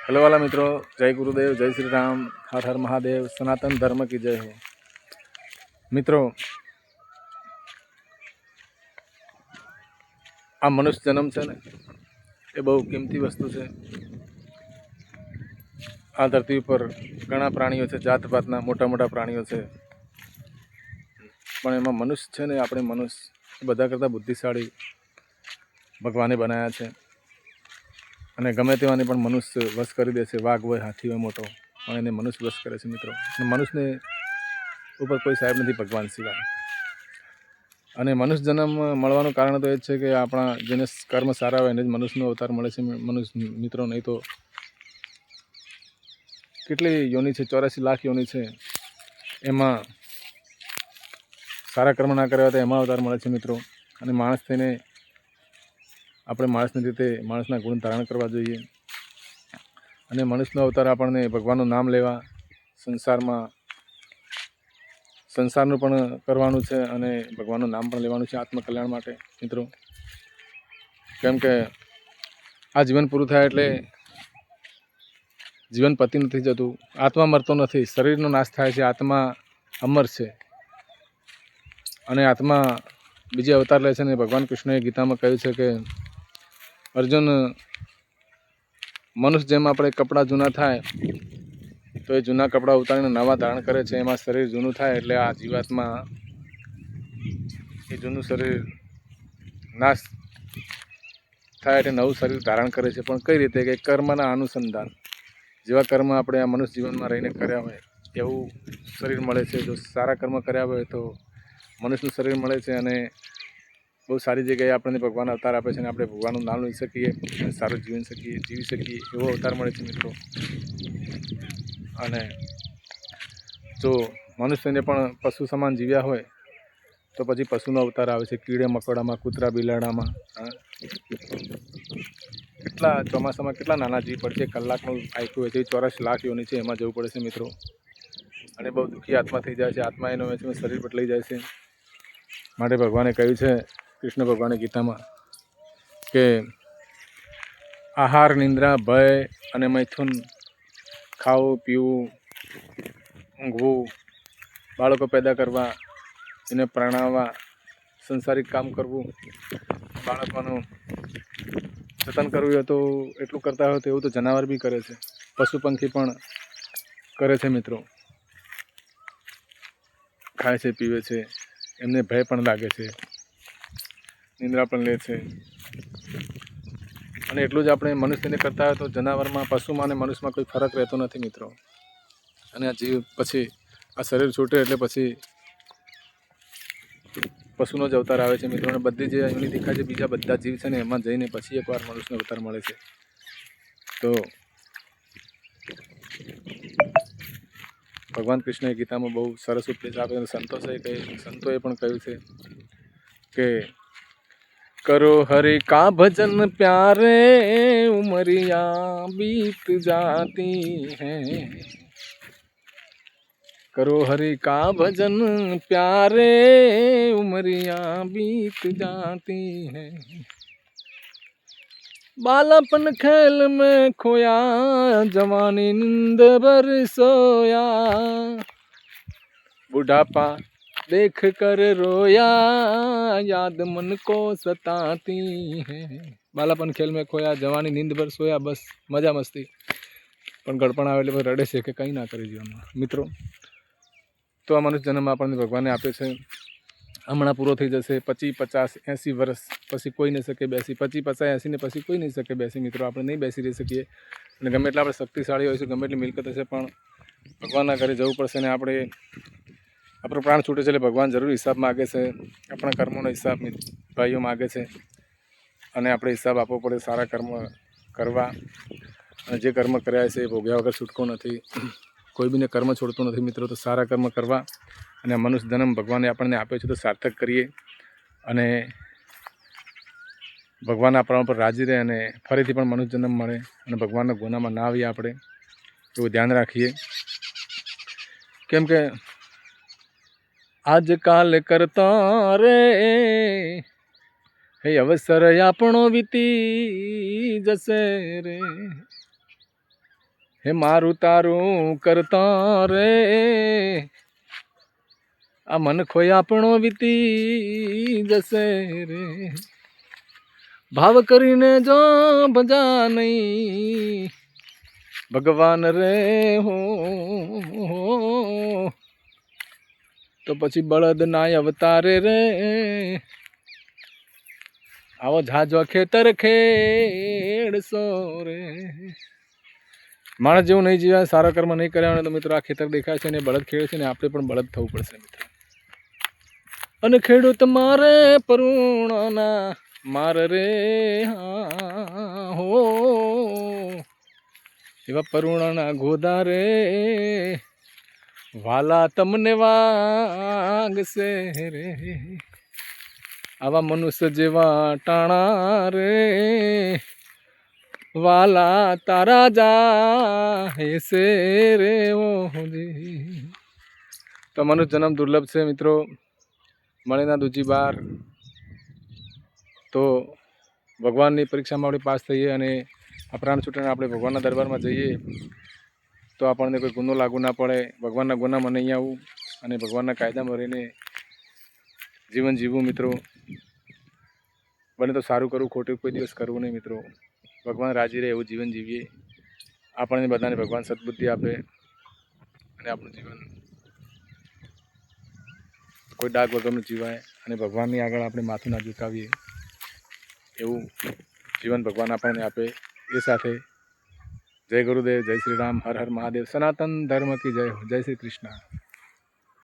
Hello वाला मित्रों, जय गुरुदेव, जय श्री राम, हर हर महादेव, सनातन धर्म की जय हो। मित्रों, आ मनुष्य जन्म है ने ए बहु किमती वस्तु है। आ धरती पर घना प्राणीओ है, जात पातना मोटा मोटा प्राणीओ है, पण एमां मनुष्य है ने आपणे मनुष्य बधा करता बुद्धिशाળી भगवाने बनाया है। અને ગમે તેવાને પણ મનુષ્ય વશ કરી દે છે। વાઘ હોય, હાથી હોય મોટો, પણ એને મનુષ્ય વશ કરે છે મિત્રો। અને મનુષ્યને ઉપર કોઈ સાહેબ નથી ભગવાન સિવાય। અને મનુષ્ય જન્મ મળવાનું કારણ તો એ જ છે કે આપણા જેને કર્મ સારા હોય એને જ મનુષ્યનો અવતાર મળે છે મનુષ્ય મિત્રો। નહીં તો કેટલી યોનિ છે, 84 લાખ યોનિ છે, એમાં સારા કર્મ ના કર્યા તો એમાં અવતાર મળે છે મિત્રો। અને માણસ થઈને આપણે માણસની રીતે માણસના ગુણ ધારણ કરવા જોઈએ। અને મનુષ્યનો અવતાર આપણને ભગવાનનું નામ લેવા, સંસારનું પણ કરવાનું છે અને ભગવાનનું નામ પણ લેવાનું છે આત્મકલ્યાણ માટે મિત્રો। કેમ કે આ જીવન પૂરું થાય એટલે જીવન પતી નથી જતું, આત્મા મરતો નથી, શરીરનો નાશ થાય છે, આત્મા અમર છે અને આત્મા બીજે અવતાર લે છે। અને ભગવાન કૃષ્ણએ ગીતામાં કહ્યું છે કે અર્જુન, મનુષ્ય જેમ આપણે કપડાં જૂના થાય તો એ જૂના કપડાં ઉતારીને નવા ધારણ કરે છે, એમાં શરીર જૂનું થાય એટલે આ જીવાત્મા એ જૂનું શરીર નાશ થાય એટલે નવું શરીર ધારણ કરે છે। પણ કઈ રીતે? કે કર્મના અનુસંધાન, જેવા કર્મ આપણે આ મનુષ્ય જીવનમાં રહીને કર્યા હોય એવું શરીર મળે છે। જો સારા કર્મ કર્યા હોય તો મનુષ્યનું શરીર મળે છે અને બહુ સારી જગ્યાએ આપણને ભગવાન અવતાર આપે છે અને આપણે ભગવાનનું નામ લઈ શકીએ અને સારું જીવી શકીએ એવો અવતાર મળે છે મિત્રો। અને જો મનુષ્યને પણ પશુ સમાન જીવ્યા હોય તો પછી પશુનો અવતાર આવે છે, કીડે મકોડામાં, કૂતરા બિલાડામાં। કેટલા ચોમાસામાં કેટલા નાના જીવ પડશે, કલાકનું આયકું હોય છે, 84 લાખ યોની છે, એમાં જવું પડે છે મિત્રો। અને બહુ દુઃખી આત્મા થઈ જાય છે, આત્મા એનો શરીર બદલાઈ જાય છે। માટે ભગવાને કહ્યું છે, કૃષ્ણ ભગવાને ગીતામાં, કે આહાર, નિંદ્રા, ભય અને મૈથુન, ખાવું પીવું, ઊંઘવું, બાળકો પેદા કરવા, એને પરણાવવા, સંસારિક કામ કરવું, બાળકોનું જતન કરવું તો એટલું કરતા હોય તો એવું તો જનાવર બી કરે છે, પશુ પંખી પણ કરે છે મિત્રો। ખાય છે, પીવે છે, એમને ભય પણ લાગે છે, નિંદ્રા પણ લે છે। અને એટલું જ આપણે મનુષ્યને કરતા હોય તો જનાવરમાં, પશુમાં અને મનુષ્યમાં કોઈ ફરક રહેતો નથી મિત્રો। અને આ જીવ પછી આ શરીર છૂટે એટલે પછી પશુનો જ અવતાર આવે છે મિત્રો। અને બધી જે યોનિ દેખાય છે બીજા બધા જીવ છે ને એમાં જઈને પછી એકવાર મનુષ્યનો અવતાર મળે છે। તો ભગવાન કૃષ્ણએ ગીતામાં બહુ સરસ ઉપદેશ આપ્યો અને સંતોએ પણ કહ્યું છે કે करो हरि का भजन प्यारे, उमरिया बीत जाती है। करो हरि का भजन प्यारे, उमरिया बीत जाती है। बालापन खेल में खोया, जवानी नींद भर सोया, बुढ़ापा देख कर रोया, याद मन को सताती है। बालापन खेल में खोया, जवानी नींद भर सोया, बस मजा मस्ती, पण गड़पण आवे એટલે રડે છે કે કંઈ ના કરી જીવનમાં મિત્રો। તો આ મનુષ્ય જન્મ આપણને ભગવાને આપે છે, હમણાં પૂરો થઈ જશે, 25, 50, 80 વર્ષ પછી કોઈ નહીં શકે બેસી, 25, 50, 80 ને પછી કોઈ નહીં શકે બેસી મિત્રો। આપણે નહીં બેસી રહી શકીએ અને ગમે એટલા આપણે શક્તિશાળી હોઈશું, ગમે એટલી મિલકત હશે, પણ ભગવાનના ઘરે જવું પડશે અને આપણે આપણો પ્રાણ છૂટે છે એટલે ભગવાન જરૂર હિસાબ માગે છે, આપણા કર્મોનો હિસાબ ભાઈઓ માગે છે અને આપણે હિસાબ આપવો પડે સારા કર્મ કરવા। અને જે કર્મ કર્યા છે એ ભોગ્યા વગર છૂટકો નથી, કોઈ બીને કર્મ છોડતું નથી મિત્રો। તો સારા કર્મ કરવા અને આ મનુષ્ય જન્મ ભગવાને આપણને આપ્યો છે તો સાર્થક કરીએ અને ભગવાન આપણા પર રાજી રહે અને ફરીથી પણ મનુષ્ય જન્મ મળે અને ભગવાનના ગુનામાં ના આવીએ આપણે એવું ધ્યાન રાખીએ। કેમ કે આજકાલ કરતા રે હે અવસર આપણો વીતી જશે રે, હે મારું તારું કરતા રે આ મન ખોયા આપણો વીતી જશે રે ભાવ કરીને જો ભજા નહીં ભગવાન રે હો તો પછી બળદ ના અવતારે રે આવો જાજો ખેતર ખેડશો રે માણસ જેવું નહીં જીવ્યા સારા કર્મ નહીં કર્યા તો મિત્રો આ ખેતર દેખાય છે ને બળદ ખેડે છે ને આપણે પણ બળદ થવું પડશે મિત્રો અને ખેડૂત મારે પરુણાના માર રે હો એવા પરુણાના ગોદા રે વાલા તમને વાગશે રે આવા મનુષ્ય જેવા ટાણા રે વાલા તારા જા હેસે રે ઓજી તો મનુષ્ય જન્મ દુર્લભ છે મિત્રો મળેના દૂજી બાર તો ભગવાનની પરીક્ષામાં આપણે પાસ થઈએ અને આ પ્રાણ છૂટીને આપણે ભગવાનના દરબારમાં જઈએ તો આપણને કોઈ ગુનો લાગુ ના પડે ભગવાનના ગુનામાં નહીં આવવું અને ભગવાનના કાયદામાં રહીને જીવન જીવવું મિત્રો બને તો સારું કરવું ખોટું કોઈ દિવસ કરવું નહીં મિત્રો ભગવાન રાજી રહે એવું જીવન જીવીએ આપણને બધાને ભગવાન સદબુદ્ધિ આપે અને આપણું જીવન કોઈ ડાઘ વગરનું જીવાય અને ભગવાનની આગળ આપણે માથું ના ઝુકાવીએ એવું જીવન ભગવાન આપણને આપે એ સાથે જય ગુરુદેવ જય શ્રી રામ હર હર મહાદેવ સનાતન ધર્મ કી જય હો જય શ્રી કૃષ્ણ